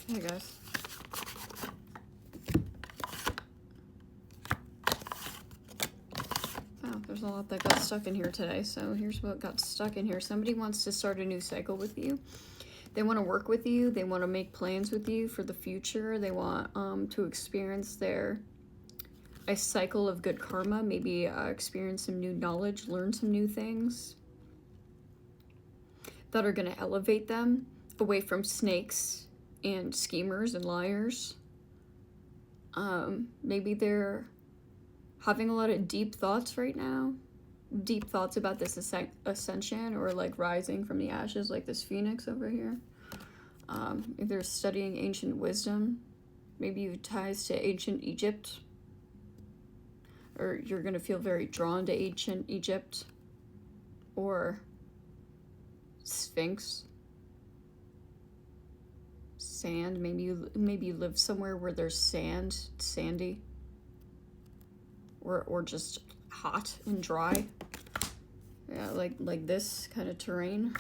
Hey guys. Wow, there's a lot that got stuck in here today, so here's what got stuck in here. Somebody wants to start a new cycle with you. They want to work with you. They want to make plans with you for the future. They want to experience a cycle of good karma, maybe experience some new knowledge, learn some new things that are going to elevate them away from snakes and schemers and liars. Maybe they're having a lot of deep thoughts right now. Deep thoughts about this ascension or like rising from the ashes, like this phoenix over here. If they're studying ancient wisdom, maybe you have ties to ancient Egypt, or you're going to feel very drawn to ancient Egypt or Sphinx. Sand, maybe you live somewhere where there's sandy, or just hot and dry. Yeah, like this kind of terrain.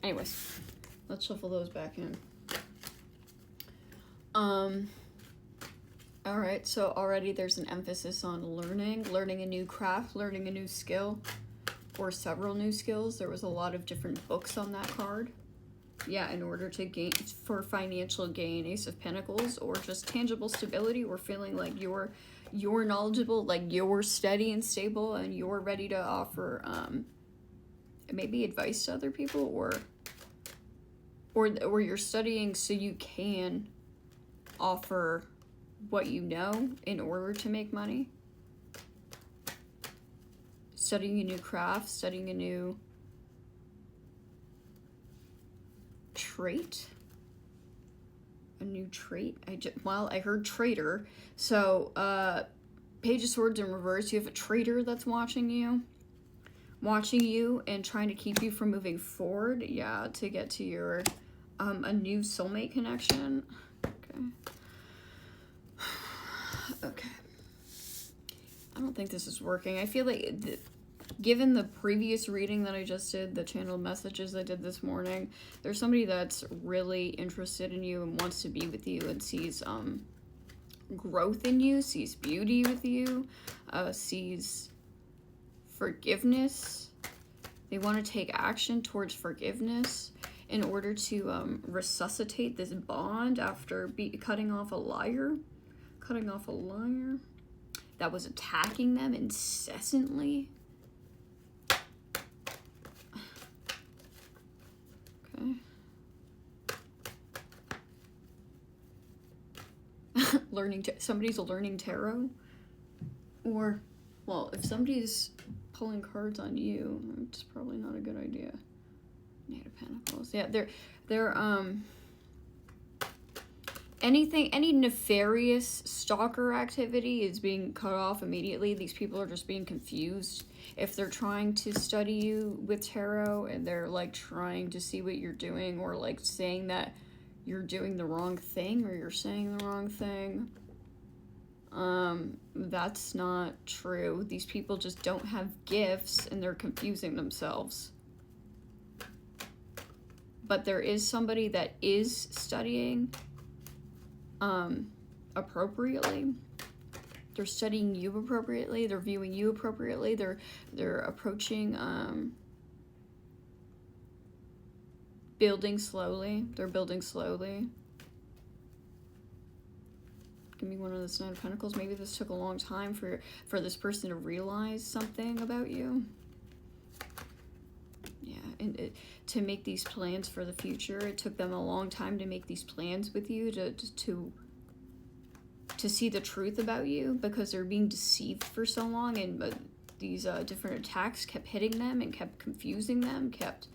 Anyways, let's shuffle those back in. Alright, so already there's an emphasis on learning a new craft, learning a new skill, or several new skills. There was a lot of different books on that card. Yeah, in order to gain, for financial gain, Ace of Pentacles, or just tangible stability, or feeling like you're knowledgeable, like you're steady and stable, and you're ready to offer maybe advice to other people, or you're studying so you can offer what you know in order to make money. Studying a new craft, studying a new trait. A new trait. I heard traitor. So, Page of Swords in reverse. You have a traitor that's watching you and trying to keep you from moving forward. Yeah, to get to your a new soulmate connection. Okay. I don't think this is working. I feel like, given the previous reading that I just did, the channeled messages I did this morning, there's somebody that's really interested in you and wants to be with you and sees growth in you, sees beauty with you, sees forgiveness. They want to take action towards forgiveness in order to resuscitate this bond after cutting off a liar that was attacking them incessantly. Okay. Somebody's learning tarot, or, well, if somebody's pulling cards on you, it's probably not a good idea. Knight of Pentacles. Yeah, they're any nefarious stalker activity is being cut off immediately. These people are just being confused. If they're trying to study you with tarot and they're like trying to see what you're doing, or like saying that you're doing the wrong thing or you're saying the wrong thing, that's not true. These people just don't have gifts and they're confusing themselves. But there is somebody that is studying appropriately. They're studying you appropriately. They're viewing you appropriately. They're approaching building slowly. They're building slowly. Give me one of the Knight of Pentacles. Maybe this took a long time for this person to realize something about you. Yeah, and to make these plans for the future. It took them a long time to make these plans with you, to see the truth about you, because they're being deceived for so long, and these different attacks kept hitting them and kept confusing them, kept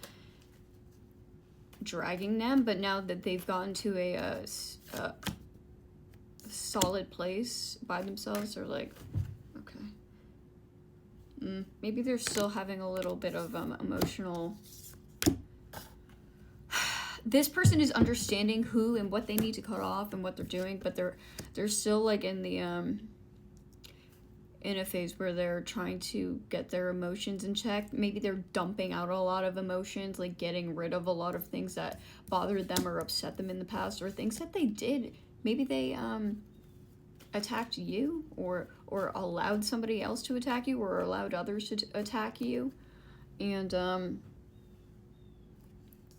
dragging them. But now that they've gotten to a solid place by themselves, they're like, okay. Maybe they're still having a little bit of emotional... This person is understanding who and what they need to cut off and what they're doing, but they're still like in in a phase where they're trying to get their emotions in check. Maybe they're dumping out a lot of emotions, like getting rid of a lot of things that bothered them or upset them in the past, or things that they did. Maybe they attacked you, or allowed somebody else to attack you, or allowed others to attack you, and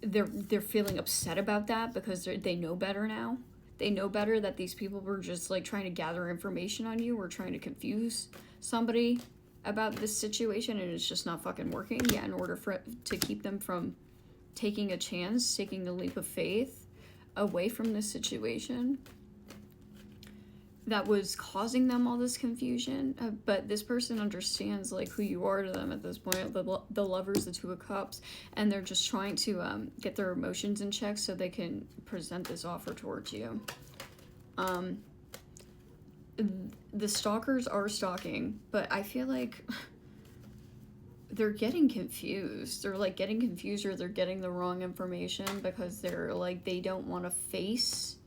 they're feeling upset about that because they know better now. They know better that these people were just like trying to gather information on you or trying to confuse somebody about this situation, and it's just not fucking working. Yeah, in order to keep them from taking a chance, taking a leap of faith away from this situation that was causing them all this confusion. But this person understands like who you are to them at this point. The Lovers, the Two of Cups, and they're just trying to get their emotions in check so they can present this offer towards you. The stalkers are stalking, but I feel like they're getting confused. They're like getting confused, or they're getting the wrong information because they're like, they don't want to face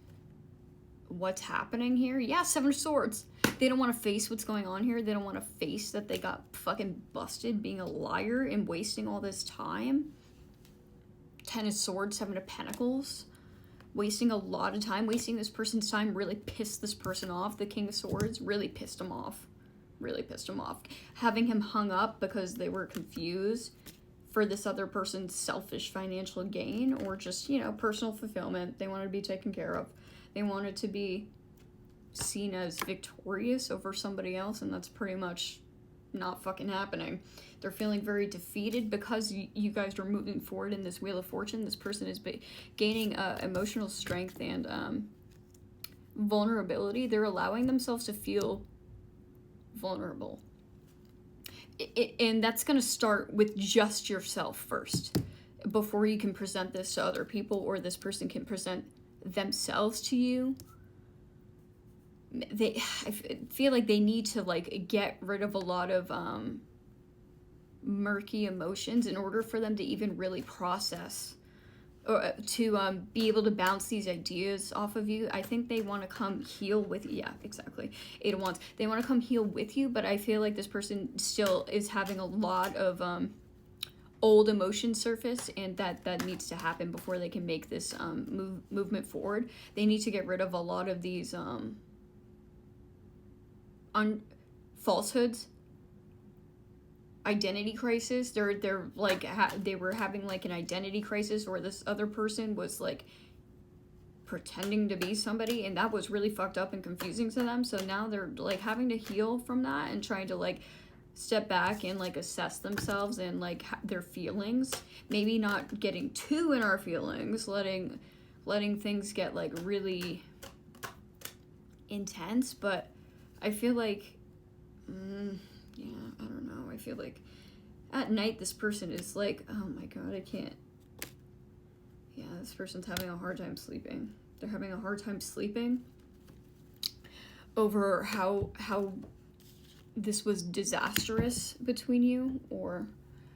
what's happening here. Yeah, Seven of Swords. They don't want to face what's going on here. They don't want to face that they got fucking busted being a liar and wasting all this time. Ten of Swords, Seven of Pentacles. Wasting a lot of time. Wasting this person's time really pissed this person off. The King of Swords really pissed him off. Really pissed him off. Having him hung up because they were confused for this other person's selfish financial gain, or just, you know, personal fulfillment. They wanted to be taken care of. They wanted to be seen as victorious over somebody else, and that's pretty much not fucking happening. They're feeling very defeated because you guys are moving forward in this Wheel of Fortune. This person is gaining emotional strength and vulnerability. They're allowing themselves to feel vulnerable. And that's going to start with just yourself first, before you can present this to other people, or this person can present themselves to you. I feel like they need to like get rid of a lot of murky emotions in order for them to even really process, or to be able to bounce these ideas off of you. I think they want to come heal with you. Yeah, exactly. Eight of Wands. They want to come heal with you, but I feel like this person still is having a lot of old emotion surface, and that needs to happen before they can make this movement forward. They need to get rid of a lot of these falsehoods, identity crisis. They're like they were having like an identity crisis, or this other person was like pretending to be somebody, and that was really fucked up and confusing to them. So now they're like having to heal from that and trying to like step back and like assess themselves and like their feelings. Maybe not getting too in our feelings, letting things get like really intense, but I feel like yeah, I don't know. I feel like at night this person is like, oh my god, I can't. Yeah, this person's having a hard time sleeping. They're having a hard time sleeping over how this was disastrous between you, or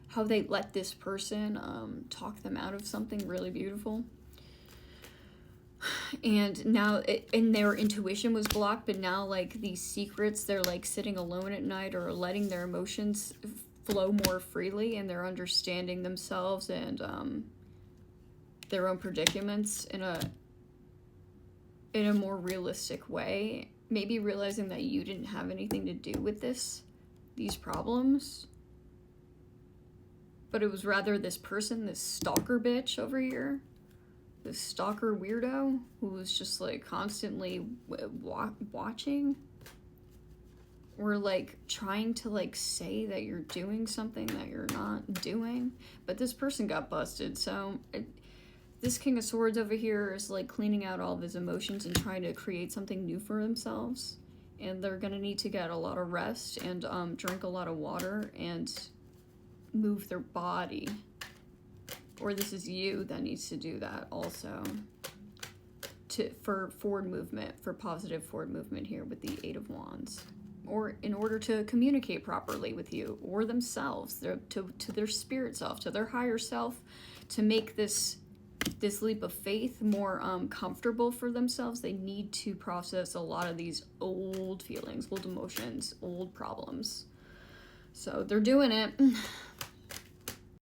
how they let this person talk them out of something really beautiful. And now, and their intuition was blocked, but now like these secrets, they're like sitting alone at night, or letting their emotions flow more freely, and they're understanding themselves and their own predicaments in a more realistic way. Maybe realizing that you didn't have anything to do with these problems, but it was rather this person, this stalker bitch over here, this stalker weirdo who was just like constantly watching, or like trying to like say that you're doing something that you're not doing. But this person got busted, so this King of Swords over here is like cleaning out all of his emotions and trying to create something new for themselves. And they're gonna need to get a lot of rest and drink a lot of water and move their body. Or this is you that needs to do that also. For forward movement, for positive forward movement here with the Eight of Wands. Or in order to communicate properly with you or themselves, to their spirit self, to their higher self, to make this this leap of faith, more comfortable for themselves. They need to process a lot of these old feelings, old emotions, old problems. So they're doing it.